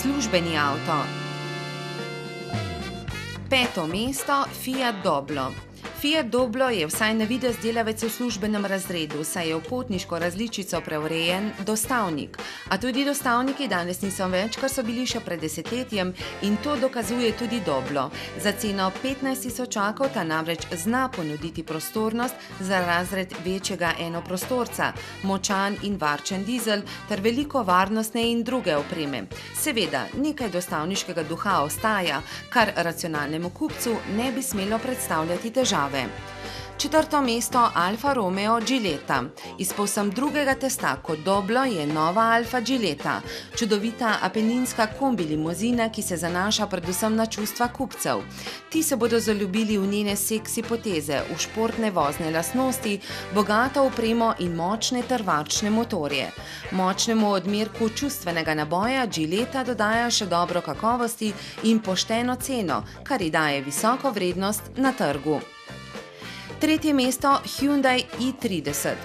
službeni avto. Peto mesto Fiat Doblo. Fiat Doblo je vsaj na videz delavec v službenem razredu, saj je v potniško različico preurejen dostavnik. A tudi dostavniki danes niso več, kar so bili še pred desetletjem, in to dokazuje tudi Doblo. Za ceno 15 tisočakov ta namreč zna ponuditi prostornost za razred večjega enoprostorca, močan in varčen dizel ter veliko varnostne in druge opreme. Seveda, nekaj dostavniškega duha ostaja, kar racionalnemu kupcu ne bi smelo predstavljati težave. Četrto mesto Alfa Romeo Giulietta. Iz povsem drugega testa kot Doblo je nova Alfa Giulietta. Čudovita apeninska kombi limuzina, ki se zanaša predvsem na čustva kupcev. Ti se bodo zaljubili v njene seksi poteze, v športne vozne lastnosti, bogato opremo in močne ter varčne motorje. Močnemu odmerku čustvenega naboja Giulietta dodaja še dobro kakovosti in pošteno ceno, kar ji daje visoko vrednost na trgu. Tretje mesto Hyundai i30.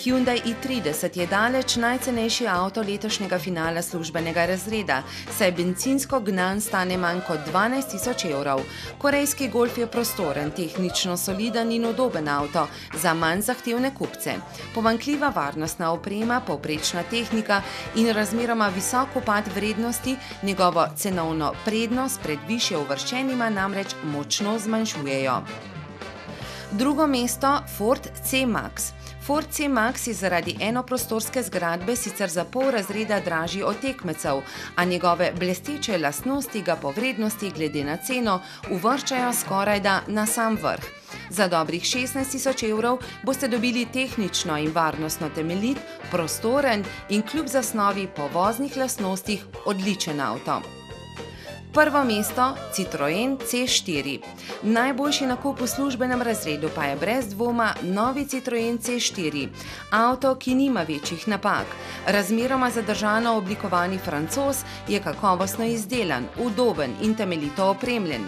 Hyundai i30 je daleč najcenejši avto letošnjega finala službenega razreda, saj bencinsko gnan stane manj kot 12 tisoč evrov. Korejski Golf je prostoren, tehnično soliden in udoben avto za manj zahtevne kupce. Pomanjkljiva varnostna oprema, povprečna tehnika in razmeroma visok upad vrednosti njegovo cenovno prednost pred višje uvrščenima namreč močno zmanjšujejo. Drugo mesto Ford C-Max. Ford C-Max je zaradi enoprostorske zgradbe sicer za pol razreda dražji od tekmecev, a njegove blesteče lastnosti ga po vrednosti glede na ceno uvrščajo skorajda na sam vrh. Za dobrih 16 tisoč evrov boste dobili tehnično in varnostno temeljit, prostoren in kljub zasnovi po voznih lastnostih odličen avto. Prvo mesto Citroen C4. Najboljši nakup v službenem razredu pa je brez dvoma novi Citroen C4. Avto, ki nima večjih napak. Razmeroma zadržano oblikovani Francoz je kakovostno izdelan, udoben in temeljito opremljen.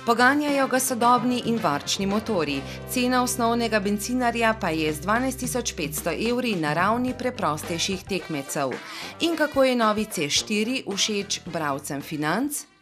Poganjajo ga sodobni in varčni motorji. Cena osnovnega bencinarja pa je z 12.500 evri na ravni preprostejših tekmecev. In kako je novi C4 všeč bralcem Financ?